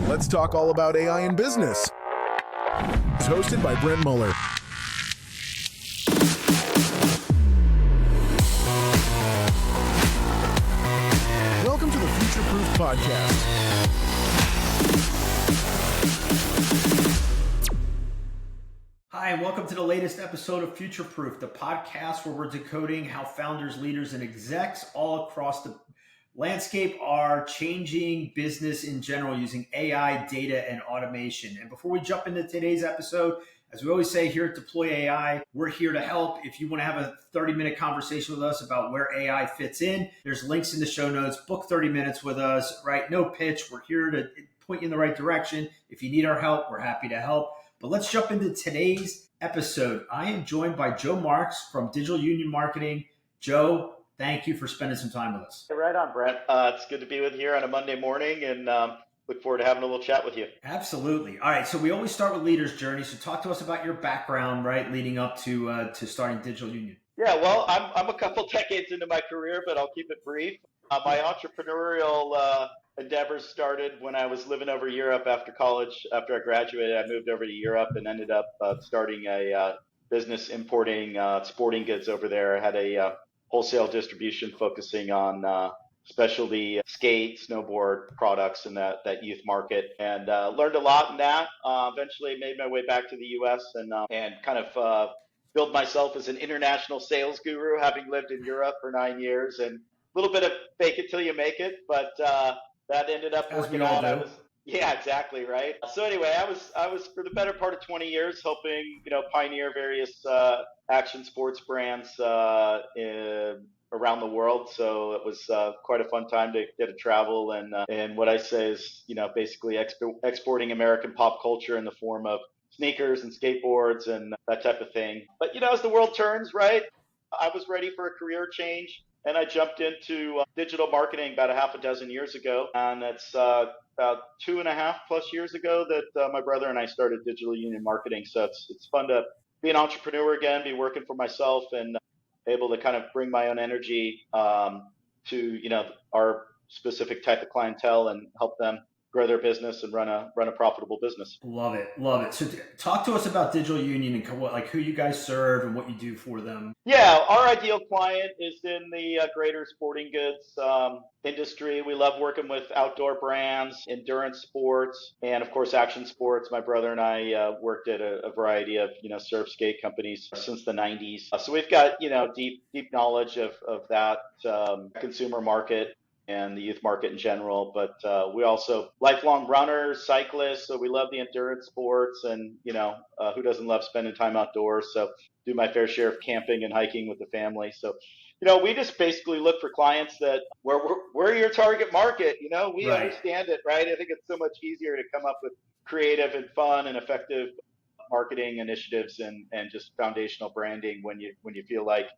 Let's talk all about AI in business. It's hosted by Brent Muller. Welcome to the Future Proof Podcast. Hi, and welcome to the latest episode of Future Proof, the podcast where we're decoding how founders, leaders, and execs all across the landscape are changing business in general using AI, data, and automation. And before we jump into today's episode, as we always say here at Deploy AI, we're here to help. If you want to have a 30-minute conversation with us about where AI fits in, there's links in the show notes. Book 30 minutes with us, right? No pitch. We're here to point you in the right direction. If you need our help, we're happy to help. But let's jump into today's episode. I am joined by Joe Marckx from Digital Union Marketing. Joe, thank you for spending some time with us. Right on, Brent. It's good to be with you here on a Monday morning, and look forward to having a little chat with you. Absolutely. All right. So we always start with leader's journey. So talk to us about your background, right, leading up to starting Digital Union. Yeah, well, I'm a couple decades into my career, but I'll keep it brief. My entrepreneurial endeavors started when I was living over Europe after college. After I graduated, I moved over to Europe and ended up starting a business importing sporting goods over there. I had a wholesale distribution focusing on specialty skate, snowboard products in that youth market, and learned a lot in that. Eventually made my way back to the U.S. and kind of built myself as an international sales guru, having lived in Europe for 9 years, and a little bit of fake it till you make it, but that ended up working out. Yeah, exactly, right. So anyway, I was for the better part of 20 years helping, pioneer various action sports brands around the world. So it was quite a fun time to get to travel and what I say is, basically exporting American pop culture in the form of sneakers and skateboards and that type of thing. But, as the world turns, right, I was ready for a career change. And I jumped into digital marketing about a half a dozen years ago. And it's about 2.5+ years ago that my brother and I started Digital Union Marketing. So it's fun to be an entrepreneur again, be working for myself, and able to kind of bring my own energy to our specific type of clientele and help them grow their business and run a profitable business. Love it. So talk to us about Digital Union and who you guys serve and what you do for them. Yeah, our ideal client is in the greater sporting goods industry. We love working with outdoor brands, endurance sports, and of course action sports. My brother and I worked at a variety of surf skate companies since the 90s. So we've got deep knowledge of that consumer market and the youth market in general, but we also lifelong runners, cyclists, so we love the endurance sports, and who doesn't love spending time outdoors? So do my fair share of camping and hiking with the family. So we just basically look for clients that we're your target market. We Right. Understand it, right? I think it's so much easier to come up with creative and fun and effective marketing initiatives and just foundational branding when you feel like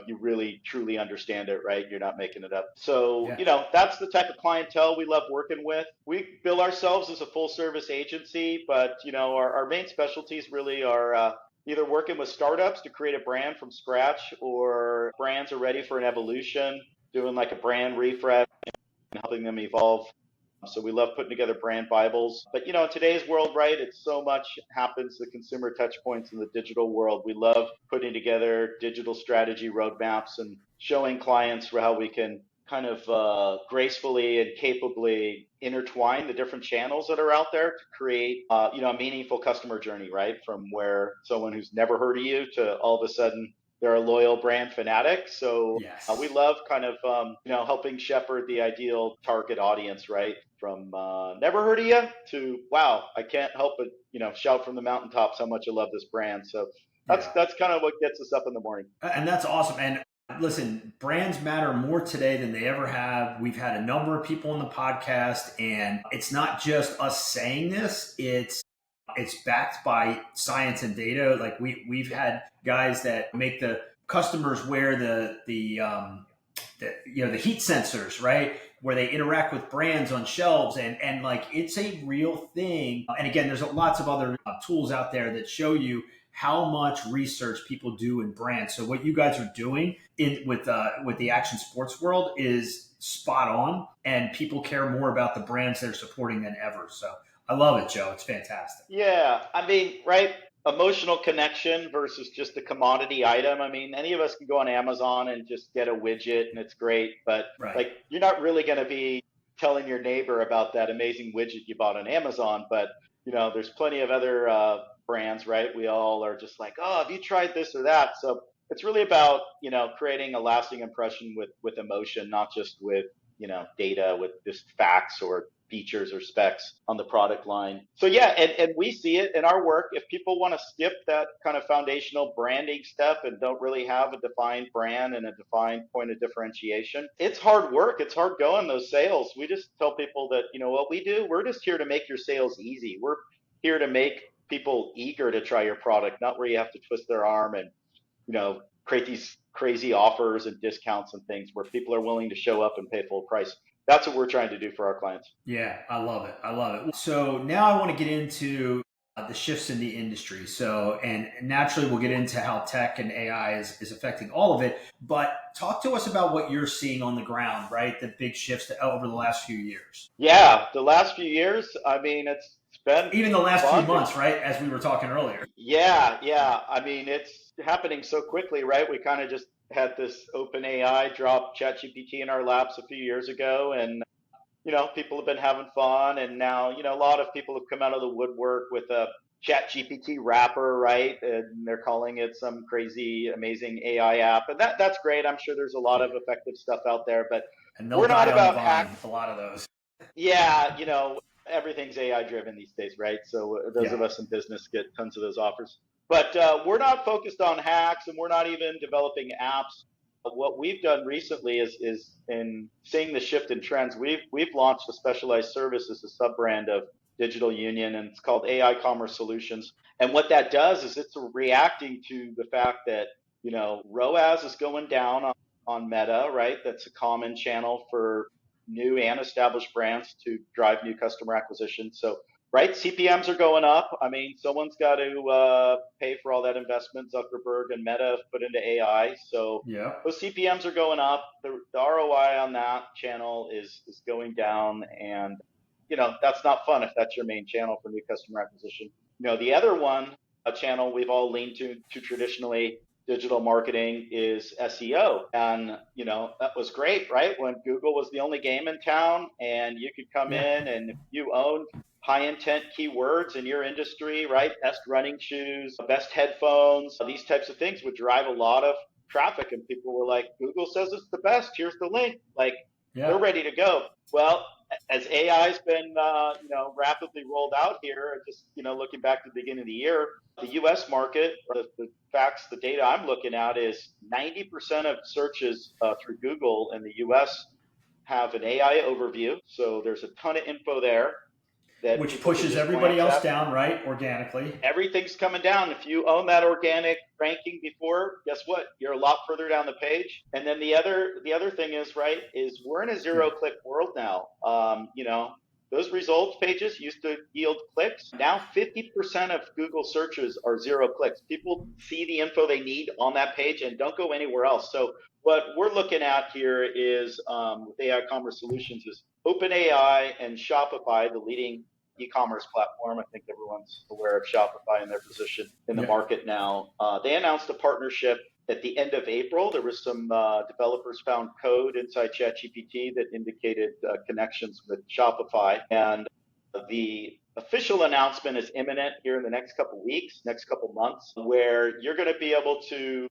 you really truly understand it, right? You're not making it up. So, Yeah. That's the type of clientele we love working with. We bill ourselves as a full service agency, but, our main specialties really are either working with startups to create a brand from scratch, or brands are ready for an evolution, doing like a brand refresh and helping them evolve. So we love putting together brand Bibles. But, in today's world, right, it's so much happens, the consumer touch points in the digital world. We love putting together digital strategy roadmaps and showing clients how we can kind of gracefully and capably intertwine the different channels that are out there to create, a meaningful customer journey, right? From where someone who's never heard of you to all of a sudden they're a loyal brand fanatic. So Yes. We love kind of, helping shepherd the ideal target audience, right? From never heard of you to, wow, I can't help but, shout from the mountaintops how much I love this brand. So that's kind of what gets us up in the morning. And that's awesome. And listen, brands matter more today than they ever have. We've had a number of people on the podcast, and it's not just us saying this. It's backed by science and data. Like we've had guys that make the customers wear the heat sensors, right? Where they interact with brands on shelves, and like it's a real thing. And again, there's lots of other tools out there that show you how much research people do in brands. So what you guys are doing with the action sports world is spot on, and people care more about the brands they're supporting than ever. So I love it, Joe. It's fantastic. Yeah, I mean, right? Emotional connection versus just a commodity item. I mean, any of us can go on Amazon and just get a widget and it's great, but Right. like you're not really going to be telling your neighbor about that amazing widget you bought on Amazon. But there's plenty of other brands, right? We all are just like, oh, have you tried this or that? So it's really about creating a lasting impression with emotion, not just with data, with just facts or features or specs on the product line. So yeah, and we see it in our work. If people want to skip that kind of foundational branding step and don't really have a defined brand and a defined point of differentiation, it's hard work. It's hard going those sales. We just tell people that, what we do, we're just here to make your sales easy. We're here to make people eager to try your product, not where you have to twist their arm and, create these crazy offers and discounts and things where people are willing to show up and pay full price. That's what we're trying to do for our clients. Yeah, I love it. I love it. So now I want to get into the shifts in the industry. So, and naturally, we'll get into how tech and AI is affecting all of it. But talk to us about what you're seeing on the ground, right? The big shifts over the last few years. Yeah, the last few years, I mean, it's been Even the last fun. few months, right? As we were talking earlier. Yeah. I mean, it's happening so quickly, right? We kind of just had this open AI drop ChatGPT in our laps a few years ago, and people have been having fun, and now a lot of people have come out of the woodwork with a ChatGPT wrapper, right? And they're calling it some crazy, amazing AI app, and that's great. I'm sure there's a lot of effective stuff out there, but And they'll we're not die on the about vine, hack. a lot of those. Yeah, everything's AI driven these days, right? So those Yeah. of us in business get tons of those offers. But we're not focused on hacks, and we're not even developing apps. What we've done recently is in seeing the shift in trends, we've launched a specialized service as a sub brand of Digital Union, and it's called AI Commerce Solutions. And what that does is it's reacting to the fact that ROAS is going down on Meta, right? That's a common channel for new and established brands to drive new customer acquisition. So, right, CPMs are going up. I mean, someone's got to pay for all that investment Zuckerberg and Meta have put into AI. So Yeah. those CPMs are going up. The ROI on that channel is going down, and that's not fun if that's your main channel for new customer acquisition. The other one, a channel we've all leaned to traditionally, digital marketing, is SEO. And, that was great, right? When Google was the only game in town and you could come Yeah. in, and if you owned high intent keywords in your industry, right? Best running shoes, best headphones, these types of things would drive a lot of traffic. And people were like, Google says it's the best. Here's the link. Like, they're Yeah. ready to go. Well, as AI's been, rapidly rolled out here, just, looking back to the beginning of the year, the U.S. market, the facts, the data I'm looking at is 90% of searches through Google in the U.S. have an AI overview. So there's a ton of info there that Which people can pushes just everybody glance else at. down, right? Organically. Everything's coming down. If you own that organic ranking before, guess what? You're a lot further down the page. And then the other thing is, right, is we're in a zero click world now. Those results pages used to yield clicks. Now 50% of Google searches are zero clicks. People see the info they need on that page and don't go anywhere else. So what we're looking at here is with AI Commerce Solutions is OpenAI and Shopify, the leading e-commerce platform. I think everyone's aware of Shopify and their position in the market now. They announced a partnership at the end of April. There was some developers found code inside ChatGPT that indicated connections with Shopify. And the official announcement is imminent here in the next couple weeks, next couple months, where you're going to be able to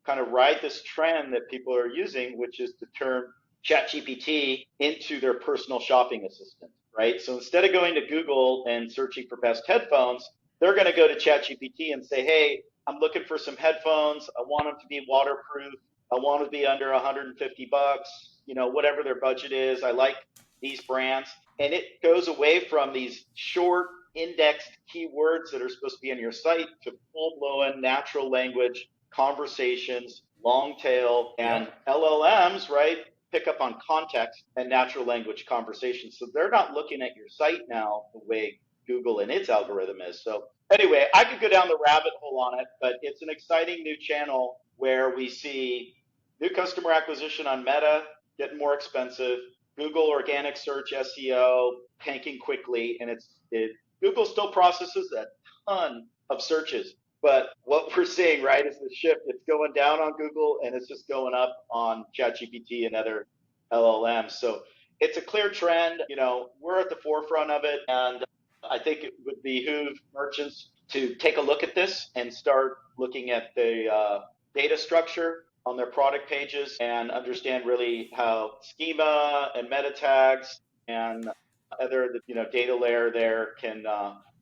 kind of ride this trend that people are using, which is to turn ChatGPT into their personal shopping assistant, right? So instead of going to Google and searching for best headphones, they're going to go to ChatGPT and say, hey, I'm looking for some headphones. I want them to be waterproof. I want them to be under 150 bucks, whatever their budget is. I like these brands. And it goes away from these short indexed keywords that are supposed to be on your site to full-blown natural language conversations, long tail, and LLMs, right, pick up on context and natural language conversations. So they're not looking at your site now the way Google and its algorithm is. So anyway, I could go down the rabbit hole on it, but it's an exciting new channel where we see new customer acquisition on Meta getting more expensive, Google organic search SEO tanking quickly, and Google still processes a ton of searches. But what we're seeing, right, is the shift. It's going down on Google and it's just going up on ChatGPT and other LLMs. So it's a clear trend. We're at the forefront of it. And I think it would behoove merchants to take a look at this and start looking at the data structure on their product pages and understand really how schema and meta tags and other data layer there can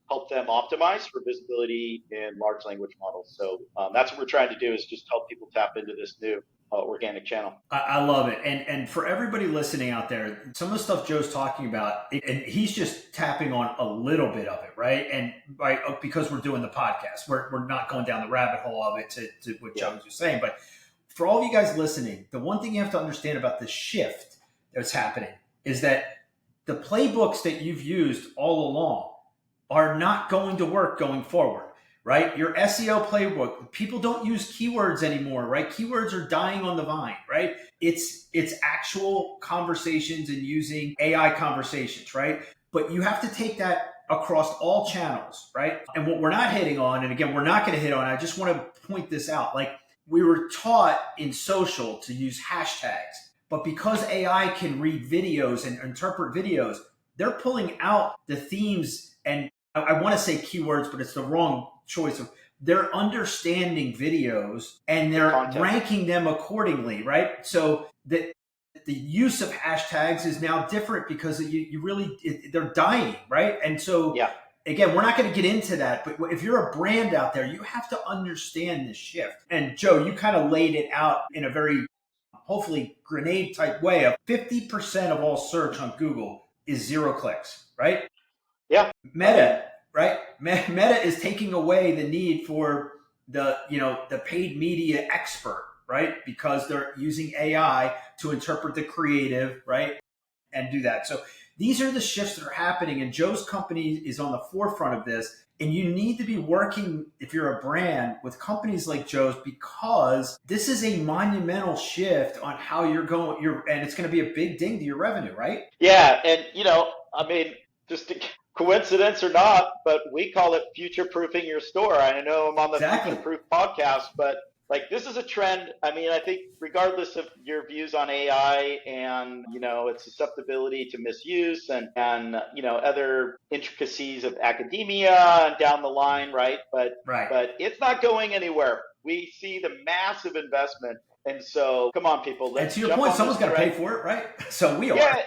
help them optimize for visibility in large language models. So that's what we're trying to do, is just help people tap into this new organic channel. I love it. And for everybody listening out there, some of the stuff Joe's talking about, and he's just tapping on a little bit of it, right? And because we're doing the podcast, we're not going down the rabbit hole of it to what Joe was just saying. But for all of you guys listening, the one thing you have to understand about the shift that's happening is that the playbooks that you've used all along are not going to work going forward, right? Your SEO playbook, people don't use keywords anymore, right? Keywords are dying on the vine, right? It's actual conversations and using AI conversations, right? But you have to take that across all channels, right? And what we're not hitting on, and again, we're not going to hit on, I just want to point this out. Like, we were taught in social to use hashtags, but because AI can read videos and interpret videos, they're pulling out the themes, and I want to say keywords, but it's the wrong choice. They're understanding videos and they're ranking them accordingly, right? So the use of hashtags is now different because they're dying, right? And so again, we're not going to get into that, but if you're a brand out there, you have to understand this shift. And Joe, you kind of laid it out in a very, hopefully, grenade type way of 50% of all search on Google is 0 clicks, right? Yeah. Meta, right? Meta is taking away the need for the paid media expert, right? Because they're using AI to interpret the creative, right? And do that. So these are the shifts that are happening, and Joe's company is on the forefront of this. And you need to be working, if you're a brand, with companies like Joe's, because this is a monumental shift on how you're going. And it's going to be a big ding to your revenue, right? Yeah, and just a coincidence or not, but we call it future-proofing your store. I know I'm on the Future Proof podcast, but this is a trend. I mean, I think regardless of your views on AI and, its susceptibility to misuse and other intricacies of academia and down the line, right? But it's not going anywhere. We see the massive investment. And so, come on, people. And to your point, someone's got to pay for it, right? So we are. Yeah.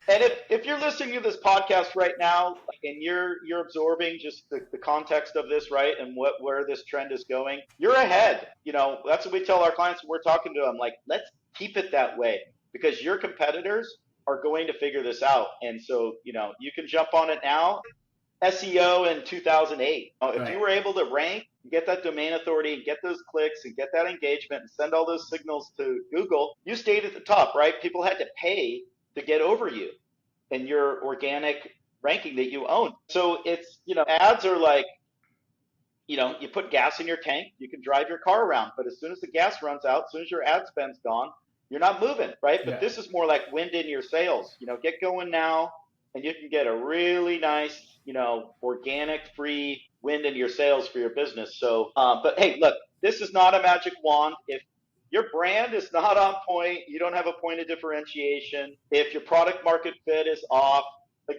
And if you're listening to this podcast right now and you're absorbing just the context of this, right, and where this trend is going, you're ahead. That's what we tell our clients when we're talking to them. Let's keep it that way, because your competitors are going to figure this out. And so, you can jump on it now. SEO in 2008. If you were able to rank, get that domain authority, and get those clicks, and get that engagement, and send all those signals to Google, you stayed at the top, right? People had to pay to get over you and your organic ranking that you own. So it's, ads are like, you put gas in your tank, you can drive your car around, but as soon as the gas runs out, as soon as your ad spend's gone, you're not moving, right? But this is more like wind in your sails. Get going now, and you can get a really nice, organic free wind in your sails for your business. So, but hey, look, this is not a magic wand. If your brand is not on point, you don't have a point of differentiation, if your product market fit is off,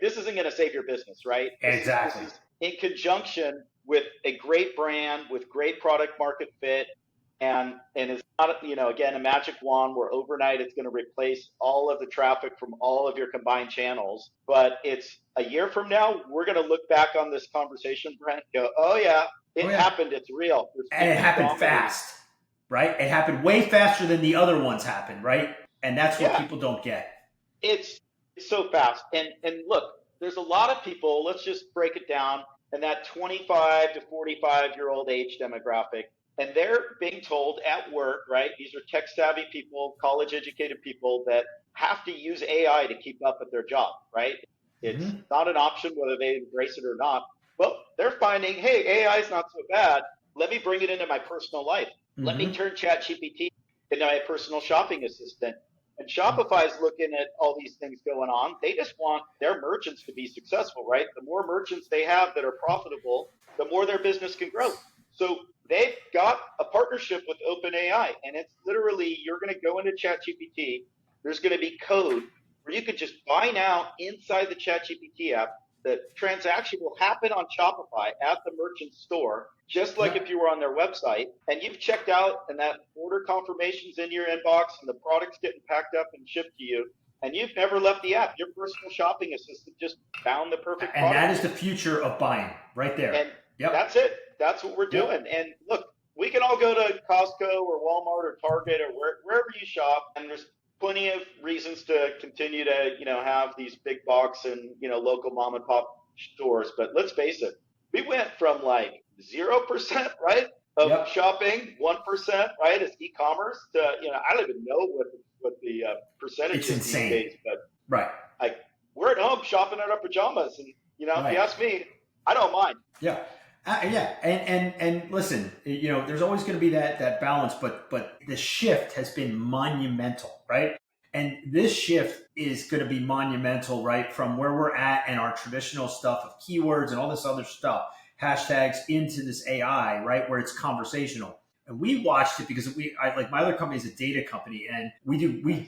this isn't going to save your business, right? Exactly. This is in conjunction with a great brand, with great product market fit, and it's not, again, a magic wand where overnight it's going to replace all of the traffic from all of your combined channels. But it's a year from now, we're going to look back on this conversation, Brent, and go, oh yeah, it happened. It's real. And it happened fast. Right? It happened way faster than the other ones happened, right? And that's what people don't get. It's so fast. And look, there's a lot of people, let's just break it down, in that 25 to 45-year-old age demographic. And they're being told at work, right? These are tech-savvy people, college-educated people that have to use AI to keep up with their job, right? It's Mm-hmm. not an option whether they embrace it or not. Well, they're finding, hey, AI is not so bad. Let me bring it into my personal life. Let me Mm-hmm. turn ChatGPT into my personal shopping assistant. And Shopify is looking at all these things going on. They just want their merchants to be successful, right? The more merchants they have that are profitable, the more their business can grow. So they've got a partnership with OpenAI, and it's literally you're going to go into ChatGPT. There's going to be code where you could just buy now inside the ChatGPT app. The transaction will happen on Shopify at the merchant store, just like if you were on their website, and you've checked out and that order confirmation's in your inbox and the product's getting packed up and shipped to you, and you've never left the app. Your personal shopping assistant just found the perfect And product. that is the future of buying right there. And that's it. That's what we're doing. And look, we can all go to Costco or Walmart or Target or wherever you shop, and there's plenty of reasons to continue to, have these big box and, local mom and pop stores. But let's face it, we went from like 0%, right, of shopping, 1%, right, as e-commerce to, I don't even know what the percentage it's is insane. these days. But we're at home shopping in our pajamas, and if you ask me, I don't mind. Yeah. And listen, there's always going to be that balance, but the shift has been monumental, right? And this shift is going to be monumental, right? From where we're at and our traditional stuff of keywords and all this other stuff, hashtags, into this AI, right? Where it's conversational. And we watched it because like my other company is a data company, and we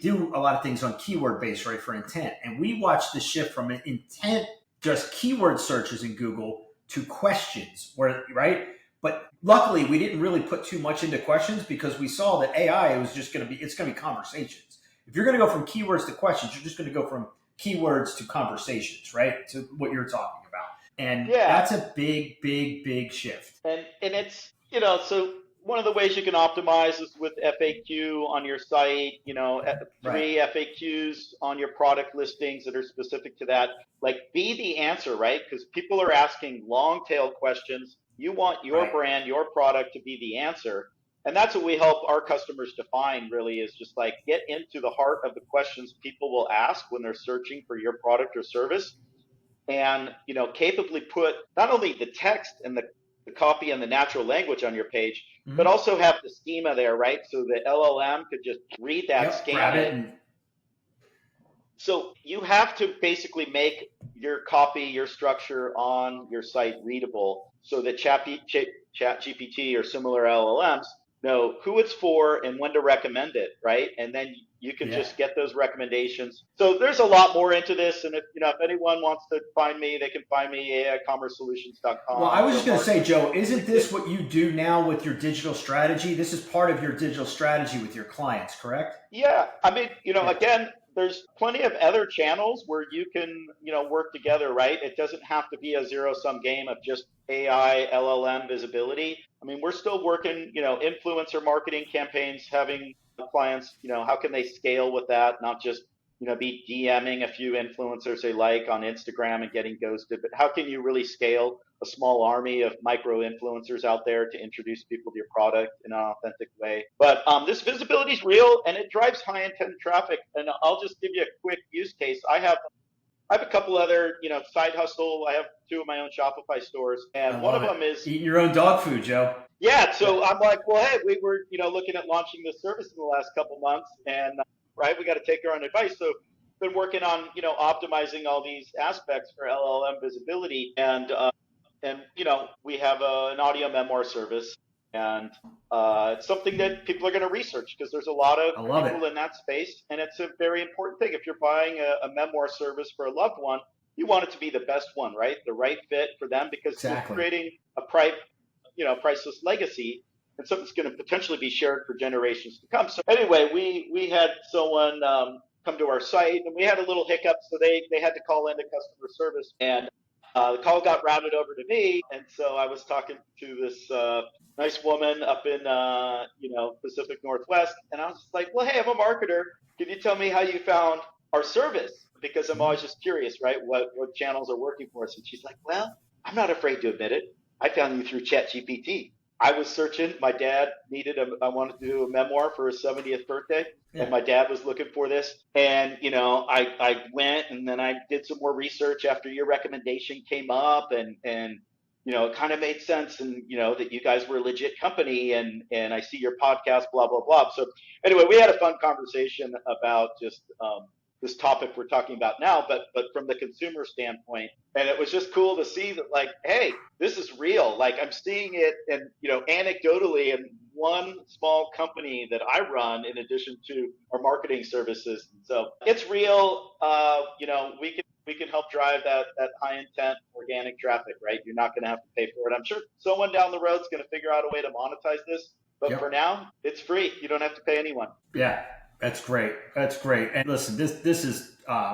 do a lot of things on keyword based, right? For intent. And we watched the shift from an intent, just keyword searches in Google, to questions, right? But luckily, we didn't really put too much into questions because we saw that AI was just going to be conversations. If you're going to go from keywords to questions, you're just going to go from keywords to conversations, right? To what you're talking about. And that's a big, big, big shift. And it's, so one of the ways you can optimize is with FAQ on your site, 3 FAQs on your product listings that are specific to that. Like, be the answer, right? Because people are asking long tail questions. You want your brand, your product to be the answer. And that's what we help our customers define, really, is just like get into the heart of the questions people will ask when they're searching for your product or service. And, capably put not only the text and the copy and the natural language on your page, but also have the schema there, right? So the LLM could just read that, scan it. So you have to basically make your copy, your structure on your site readable so that ChatGPT or similar LLMs know who it's for and when to recommend it, right? And then you can just get those recommendations. So there's a lot more into this, and if anyone wants to find me, they can find me at aicommercesolutions.com. Well, I was just going to say, Joe, isn't this what you do now with your digital strategy? This is part of your digital strategy with your clients, correct? Yeah, I mean, again, there's plenty of other channels where you can, work together, right? It doesn't have to be a zero-sum game of just AI, LLM visibility. I mean, we're still working, influencer marketing campaigns, having clients, how can they scale with that? Not just, be DMing a few influencers they like on Instagram and getting ghosted, but how can you really scale a small army of micro influencers out there to introduce people to your product in an authentic way? But this visibility is real, and it drives high intent traffic. And I'll just give you a quick use case. I have a couple other, side hustle. I have 2 of my own Shopify stores, and one of them is eating your own dog food, Joe. Yeah. So I'm like, well, hey, we were, looking at launching this service in the last couple months, and we got to take our own advice. So been working on, optimizing all these aspects for LLM visibility, and we have an audio memoir service, and it's something that people are going to research because there's a lot of people in that space, and it's a very important thing. If you're buying a memoir service for a loved one, you want it to be the best one, right? The right fit for them, because you're creating a priceless legacy, and something's going to potentially be shared for generations to come. So anyway, we had someone come to our site, and we had a little hiccup, so they had to call into customer service, and the call got routed over to me, and so I was talking to this nice woman up in Pacific Northwest, and I was just like, well, hey, I'm a marketer. Can you tell me how you found our service? Because I'm always just curious, right? What channels are working for us? And she's like, well, I'm not afraid to admit it. I found you through ChatGPT. I was searching. My dad I wanted to do a memoir for his 70th birthday. And Yeah. my dad was looking for this. And, I went and then I did some more research after your recommendation came up and, it kind of made sense and, that you guys were a legit company and I see your podcast, blah, blah, blah. So anyway, we had a fun conversation about just, this topic we're talking about now, but from the consumer standpoint. And it was just cool to see that, like, hey, this is real. Like, I'm seeing it, and anecdotally, in one small company that I run, in addition to our marketing services. So it's real. We can help drive that high intent organic traffic, right? You're not going to have to pay for it. I'm sure someone down the road is going to figure out a way to monetize this, but for Yep. now, it's free. You don't have to pay anyone. Yeah. That's great. That's great. And listen, this is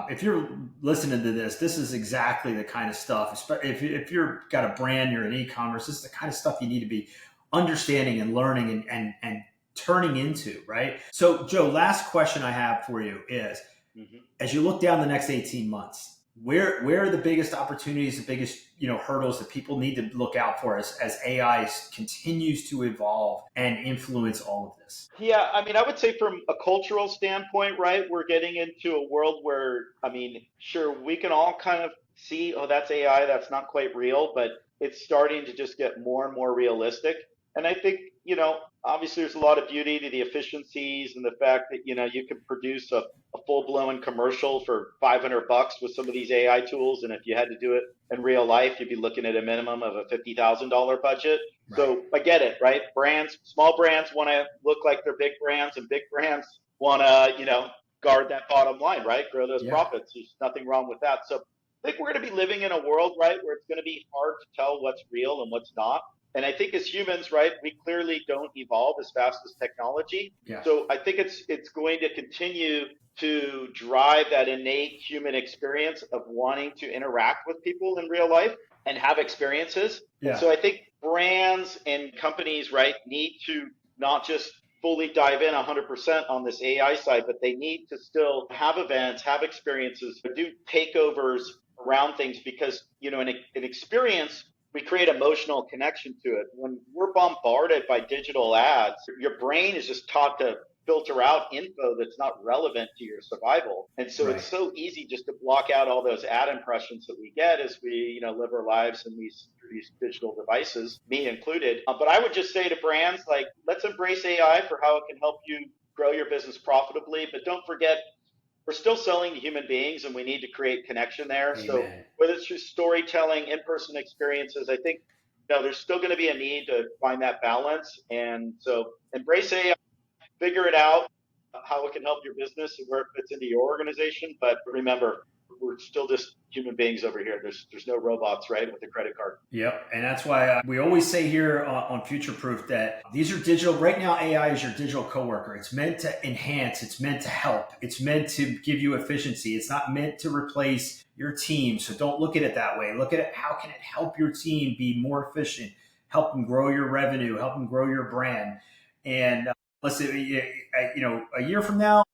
if you're listening to this, this is exactly the kind of stuff. If you're got a brand, you're in e-commerce, this is the kind of stuff you need to be understanding and learning and turning into, right? So, Joe, last question I have for you is, as you look down the next 18 months, where are the biggest opportunities, the biggest hurdles that people need to look out for as AI continues to evolve and influence all of this? Yeah, I mean, I would say from a cultural standpoint, right, we're getting into a world where, I mean, sure, we can all kind of see, oh, that's AI, that's not quite real, but it's starting to just get more and more realistic. And I think, obviously there's a lot of beauty to the efficiencies and the fact that, you can produce a full-blown commercial for $500 with some of these AI tools. And if you had to do it in real life, you'd be looking at a minimum of a $50,000 budget. Right. So I get it, right? Small brands want to look like they're big brands, and big brands want to, guard that bottom line, right? Grow those profits. There's nothing wrong with that. So I think we're going to be living in a world, right, where it's going to be hard to tell what's real and what's not. And I think as humans, right, we clearly don't evolve as fast as technology. Yeah. So I think it's going to continue to drive that innate human experience of wanting to interact with people in real life and have experiences. Yeah. And so I think brands and companies, right, need to not just fully dive in 100% on this AI side, but they need to still have events, have experiences, do takeovers around things, because, in an experience, we create emotional connection to it. When we're bombarded by digital ads, your brain is just taught to filter out info that's not relevant to your survival. And so It's so easy just to block out all those ad impressions that we get as we, live our lives in these digital devices, me included. But I would just say to brands, like, let's embrace AI for how it can help you grow your business profitably. But don't forget, we're still selling to human beings, and we need to create connection there. Amen. So whether it's through storytelling, in-person experiences, I think there's still going to be a need to find that balance. And so embrace AI, figure it out, how it can help your business and where it fits into your organization. But remember, we're still just human beings over here. There's no robots, right, with a credit card. Yep. And that's why we always say here on Future Proof that these are digital. Right now, AI is your digital coworker. It's meant to enhance. It's meant to help. It's meant to give you efficiency. It's not meant to replace your team. So don't look at it that way. Look at it. How can it help your team be more efficient? Help them grow your revenue. Help them grow your brand. And let's say, a year from now,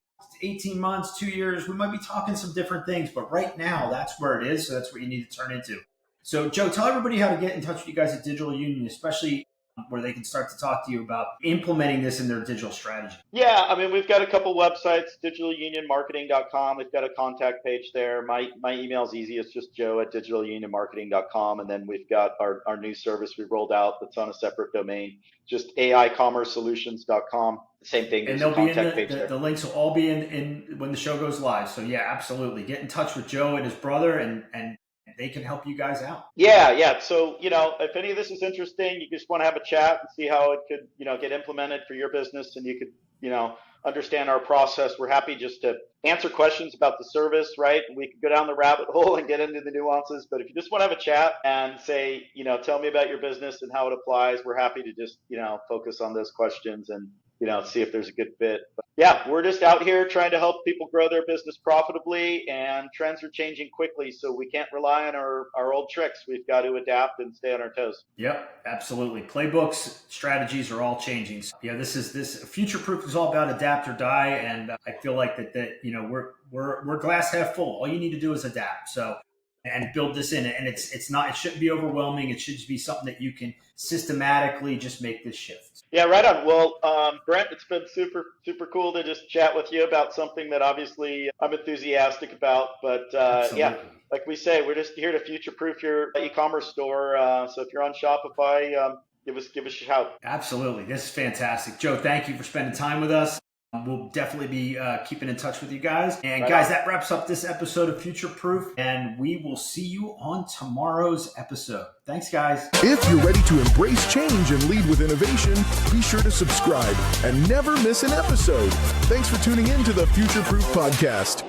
18 months, 2 years, we might be talking some different things, but right now that's where it is. So that's what you need to turn into. So Joe, tell everybody how to get in touch with you guys at Digital Union, especially where they can start to talk to you about implementing this in their digital strategy. Yeah, I mean, we've got a couple websites, digitalunionmarketing.com. We've got a contact page there. My email is easy. It's just joe@digitalunionmarketing.com. And then we've got our new service we rolled out that's on a separate domain, just aicommercesolutions.com. Same thing. And they'll be in the links will all be in when the show goes live. So yeah, absolutely. Get in touch with Joe and his brother and they can help you guys out. Yeah. So, if any of this is interesting, you just want to have a chat and see how it could, get implemented for your business, and you could, understand our process. We're happy just to answer questions about the service, right? We could go down the rabbit hole and get into the nuances, but if you just want to have a chat and say, tell me about your business and how it applies, we're happy to just, focus on those questions and, see if there's a good fit. But yeah, we're just out here trying to help people grow their business profitably, and trends are changing quickly. So we can't rely on our old tricks. We've got to adapt and stay on our toes. Yep, absolutely. Playbooks, strategies are all changing. So, yeah, this Future Proof is all about adapt or die. And I feel like that we're glass half full. All you need to do is adapt. So, and build this in. And it shouldn't be overwhelming. It should just be something that you can systematically just make this shift. Yeah, right on. Well, Brent, it's been super, super cool to just chat with you about something that obviously I'm enthusiastic about. But yeah, like we say, we're just here to future-proof your e-commerce store. So if you're on Shopify, give us a shout. Absolutely. This is fantastic. Joe, thank you for spending time with us. We'll definitely be keeping in touch with you guys. And guys, that wraps up this episode of Future Proof, and we will see you on tomorrow's episode. Thanks, guys. If you're ready to embrace change and lead with innovation, be sure to subscribe and never miss an episode. Thanks for tuning in to the Future Proof Podcast.